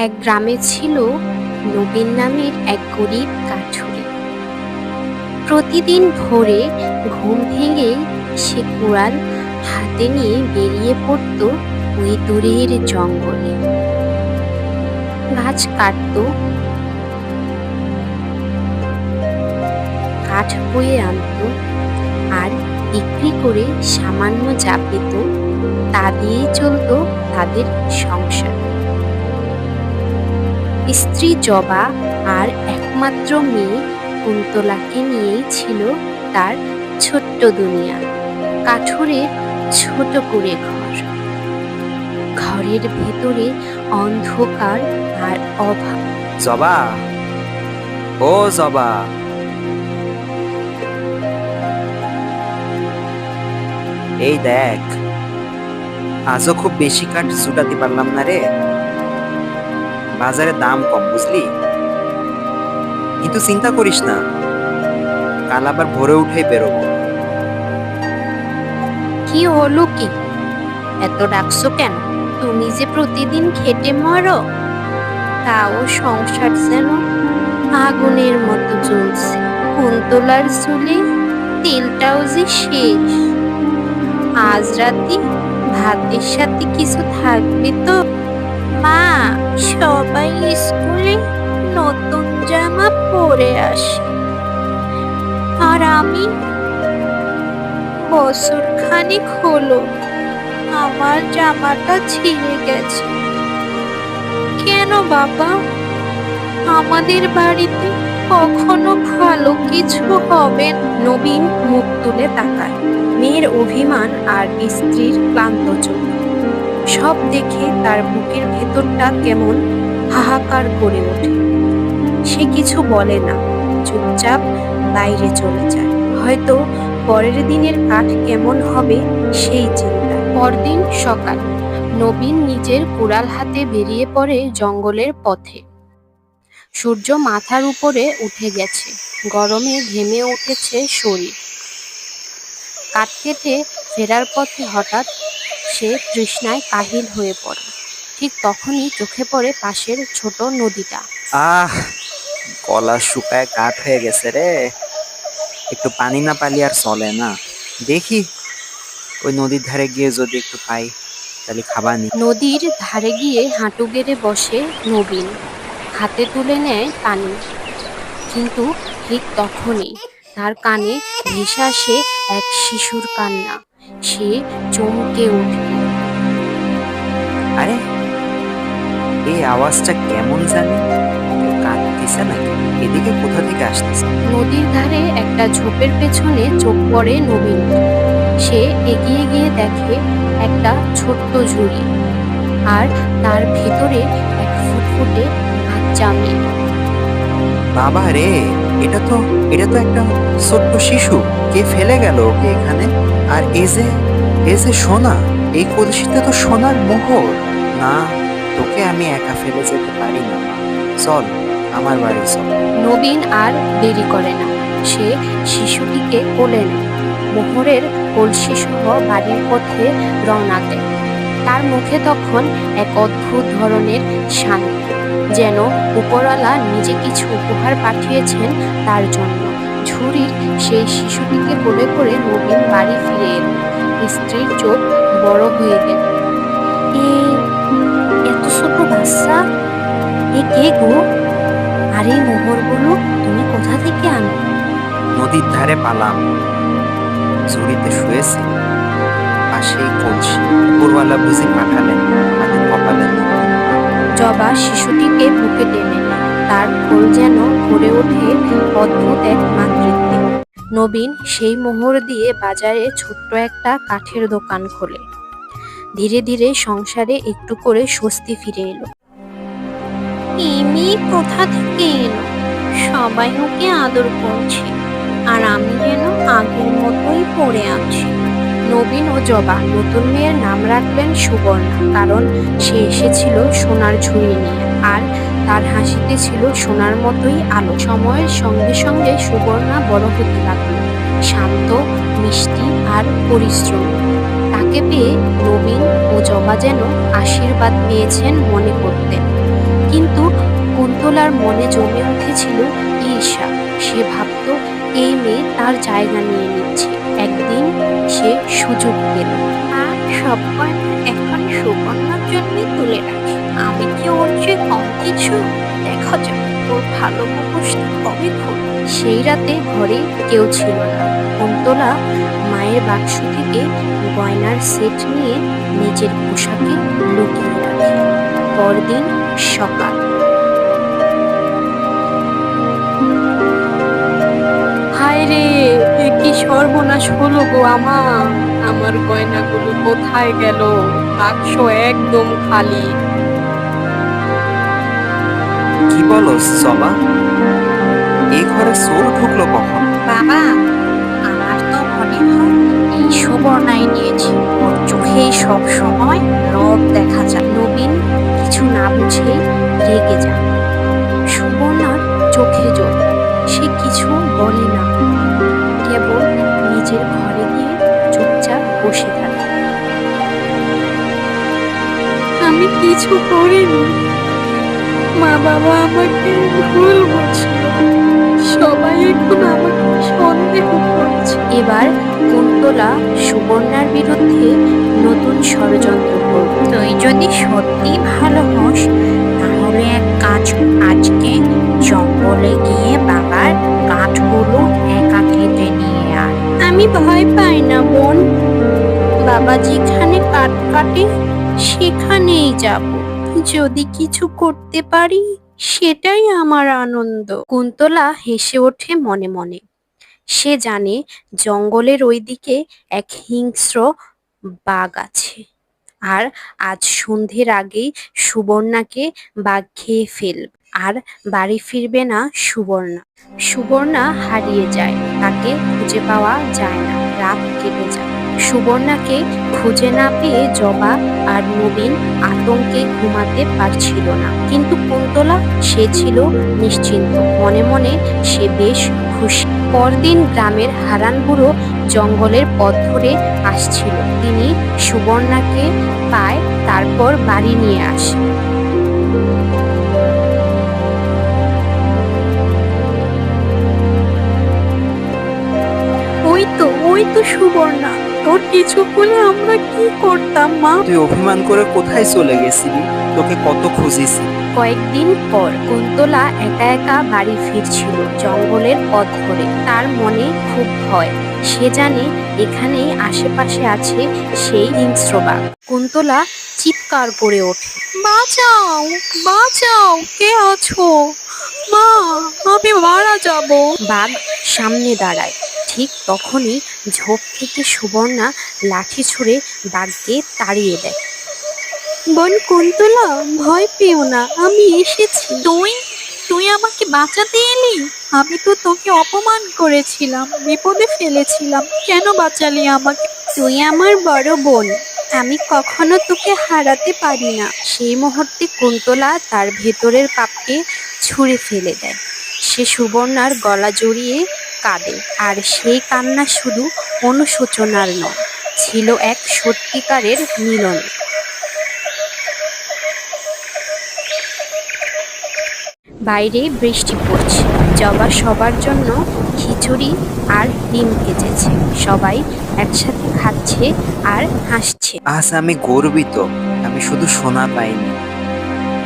এক গ্রামে ছিল নবীন নামের এক গরিব কাঠুরে। প্রতিদিন ভোরে ঘুম ভেঙেই সে কুড়াল হাতে নিয়ে বেরিয়ে পড়ত ওই দূরের জঙ্গলে। গাছ কাটত, কাঠ বয়ে আনত, আর বিক্রি করে সামান্য যা পেত তা দিয়েই চলত তাদের সংসার। স্ত্রী জবা আর একমাত্র মেয়ে কুন্তলাকে নিয়েই ছিল তার ছোট্ট দুনিয়া। কাঠুরের ছোট করে ঘর, ঘরের ভেতরে অন্ধকার আর অভাব। জবা, ও জবা, এই দেখ, আজও খুব বেশি কাঠ জুটাতে পারলাম না রে। বাজারে দাম কম, বুঝলি? কিন্তু চিন্তা করিস না, কাল আবার ভোরে উঠেই বেরোবো। কি হলো কি? এত ডাকছো কেন? তুমি যে প্রতিদিন খেটে মরো, তাও সংসার যেন আগুনের মতো জ্বলছে। কুন্তলার চুলে তেলটাও যে শেষ। আজ রাতে ভাতের সাথে কিছু থাকবে তো? মা, সবাই স্কুলে নতুন জামা পরে আসে, আর আমি বছর খানিক হলো আমার জামাটা ছিঁড়ে গেছে। কেন বাবা? আমাদের বাড়িতে কখনো ভালো কিছু হবে না? নবীন মুখ তুলে তাকায়। মেয়ের অভিমান আর স্ত্রীর ক্লান্ত চোখ সব দেখে তার বুকের ভেতরটা কেমন হাহাকার করে ওঠে। সে কিছু বলে না, চুপচাপ বাইরে চলে যায়। হয়তো পরের দিনের কাঠ কেমন হবে সেই চিন্তা। পরদিন সকাল, নবীন নিজের কুড়াল হাতে বেরিয়ে পড়ে জঙ্গলের পথে। সূর্য মাথার উপরে উঠে গেছে, গরমে ঘেমে উঠেছে শরীর। কাঠ কেটে ফেরার পথে হঠাৎ সে তৃষ্ণায় কাহিল হয়ে পড়ে। ঠিক তখনই চোখে পড়ে পাশের ছোট নদীটা। আহ, গলা শুকায় কাঠ হয়ে গেছে রে। একটু পানি না পালি আর চলে না। দেখি ওই নদীর ধারে গিয়ে যদি একটু পাই, তাহলে খাবানি। নদীর ধারে গিয়ে হাঁটু গেড়ে বসে নবীন, হাতে তুলে নেয় পানি। কিন্তু ঠিক তখনই তার কানে ভেসে আসে এক শিশুর কান্না। সে চমকে ওঠে। আরে, এই আওয়াজটা কেমন জানি? কেউ কাঁদতেছে নাকি? এদিকে কোথা থেকে আসতেছে? নদীর ধারে একটা ঝোপের পেছনে চোখ পড়ে নবীন। সে এগিয়ে গিয়ে দেখে একটা ছোট্ট ঝুড়ি, আর তার ভেতরে এক ফুটফুটে বাচ্চা মেয়ে। বাবা রে, এটা তো একটা ছোট্ট শিশু। কে ফেলে গেল ওকে এখানে? আর এই যে সোনা, এই কলসিতে তো সোনার মোহর। না, তোকে আমি একা ফেলে যেতে পারি না। চল, আমার বাড়ি চল। নবীন আর দেরি করে না, সে শিশুটিকে কোলে নেয়। মোহরের কলসি সহ বাড়ির পথে রওনা দেয়। তার মুখে তখন এক অদ্ভুত ধরনের শান্তি, যেন উপরওয়ালা নিজে কিছু উপহার পাঠিয়েছেন তার জন্য। ঝুড়ির সেই শিশুটিকে কোলে করে নবীন বাড়ি ফিরে এল। স্ত্রীর চোখ বড় হয়ে গেল। এত ছোট বাচ্চা, এ কে গো? আর এই মোহরগুলো তুমি কোথা থেকে আনো? নদীর ধারে পালাম, ঝুড়িতে শুয়েছি, পাশেই কলসি। উপরওয়ালা বুঝি পাঠালেন আমাদের কপালে। জবা শিশুটিকে বুকে টেনে নেয়। তার কোল যেন ভরে ওঠে অদ্ভুত এক মাতৃত্বে। নবীন সেই মোহর দিয়ে বাজারে ছোট্ট একটা কাঠের দোকান খোলে। ধীরে ধীরে সংসারে একটু করে স্বস্তি ফিরে এলো। মেয়ে কোথা থেকে এলো? সবাই ওকে আদর করছে, আর আমি যেন আগের মতোই পড়ে আছি। নবীন ও জবা নতুন মেয়ের নাম রাখলেন সুবর্ণা, কারণ সে এসেছিল সোনার ঝুড়ি নিয়ে, আর তার হাসিতে ছিল সোনার মতোই আলো। সময়ের সঙ্গে সঙ্গে সুবর্ণা বড় হতে লাগলো, শান্ত, মিষ্টি আর পরিশ্রমী। তাকে পেয়ে নবীন ও জবা যেন আশীর্বাদ পেয়েছেন মনে করতেন। কিন্তু কুন্তলার মনে জমে উঠেছিল ঈর্ষা। সে ভাবত এই মেয়ে তার জায়গা নিয়ে নিচ্ছে। একদিন সে সুযোগ পেল। আর সব গয়না এখন সুকন্যার জন্যই তুলে রাখি। আমি কি ওর চেয়ে কম কিছু? দেখা যাক ওর ভালো মুখোশটা কবে খোলে। সেই রাতে ঘরে কেউ ছিল না। কুন্তলা মায়ের বাক্স থেকে গয়নার সেট নিয়ে নিজের পোশাকে লুকিয়ে রাখে। পরদিন সকাল। হায় রে, এ কি সর্বনাশ হলো গো আমার গয়নাগুলো কোথায় গেল? বাক্স একদম খালি। কি বলো জবা? এই ঘরে চোর ঢুকলো কখন? বাবা, আমার তো মনে হয় এই সুবর্ণাই নিয়েছে। ওর চোখেই সব সময় লোভ দেখা যায়। নবীন কিছু না বুঝেই রেগে যায়। সুবর্ণার চোখে জল। সে কিছু বলে না, কেবল নিজের ঘরে গিয়ে চুপচাপ বসে থাকে। আমি কিছু করিনি। মা বাবা আমাকে ভুল বুঝলো। সবাই এখন আমাকে সন্দেহ করছে। এবার কুন্তলা সুবর্ণার বিরুদ্ধে নতুন ষড়যন্ত্র করবে। তুই যদি সত্যি ভালো হোস তাহলে এক কাজ, আজকে জঙ্গলে গিয়ে বাবার কাঠগুলো একা কেটে নিয়ে আয়। আমি ভয় পাই না বোন। বাবা যেখানে কাঠ কাটে সেখানেই যাব। যদি কিছু করতে পারি সেটাই আমার আনন্দ। কুন্তলা হেসে ওঠে মনে মনে। সে জানে জঙ্গলের ওইদিকে এক হিংস্র বাঘ আছে। আর আজ সন্ধ্যের আগেই সুবর্ণাকে বাঘ খেয়ে ফেলবে। আর বাড়ি ফিরবে না সুবর্ণা। সুবর্ণা হারিয়ে যায়, তাকে খুঁজে পাওয়া যায় না। রাত কেটে যায়। সুবর্ণাকে খুঁজে না পেয়ে জবা আর নবীন আতঙ্কে ঘুমাতে পারছিল না। কিন্তু কুন্তলা সে ছিল নিশ্চিন্ত। মনে মনে সে বেশ খুশি। পরদিন গ্রামের হারান বুড়ো জঙ্গলের পথ ধরে আসছিল। তিনি সুবর্ণাকে পায়, তারপর বাড়ি নিয়ে আসে। ওই তো সুবর্ণা। তোর কিছু হলে আমরা কি করতাম মা? তুই অভিমান করে কোথায় চলে গেছিলি? তোকে কত খুঁজেছি। কয়েকদিন পর কুন্তলা একা একা বাড়ি ফিরছিল জঙ্গলের পথ ধরে। তার মনে খুব ভয়। সে জানে এখানেই আশেপাশে আছে সেই হিংস্র বাঘ। কুন্তলা চিৎকার করে ওঠে, বাঁচাও, বাঁচাও, কে আছো? মা, আমি মারা যাব। বাঘ সামনে দাঁড়ায়। ঠিক তখনই ঝোপ থেকে সুবর্ণা লাঠি ছুঁড়ে বাঘকে তাড়িয়ে দেয়। বোন কুন্তলা, ভয় পেও না, আমি এসেছি। তুই আমাকে বাঁচাতে এলি? আমি তো তোকে অপমান করেছিলাম, বিপদে ফেলেছিলাম। কেন বাঁচালি আমাকে? তুই আমার বড় বোন, আমি কখনো তোকে হারাতে পারি না। সেই মুহূর্তে কুন্তলা তার ভেতরের পাপকে ছুঁড়ে ফেলে দেয়। সে সুবর্ণার গলা জড়িয়ে কাঁদে। আর সেই কান্না শুধু অনুশোচনার নয়, ছিল এক সত্যিকারের মিলন। বাইরে বৃষ্টি পড়ছে। জবা সবার জন্য খিচুড়ি আর ডিম কেটেছে। সবাই একসাথে খাচ্ছে আর হাসছে। আজ আমি গর্বিত। আমি শুধু সোনা পাইনি,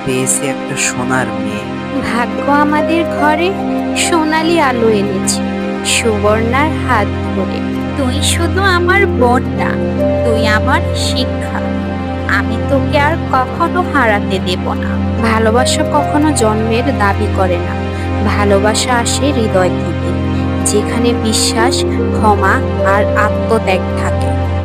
পেয়েছি একটা সোনার মেয়ে। ভাগ্য আমাদের ঘরে সোনালি আলো এনেছে সুবর্ণার হাত ধরে। তুই শুধু আমার বোন না, তুই আমার শিক্ষা। আমি তোকে আর কখনো হারাতে দেব না। ভালোবাসা কখনো জন্মের দাবি করে না। ভালোবাসা আসে হৃদয় থেকে, যেখানে বিশ্বাস, ক্ষমা আর আত্মত্যাগ থাকে।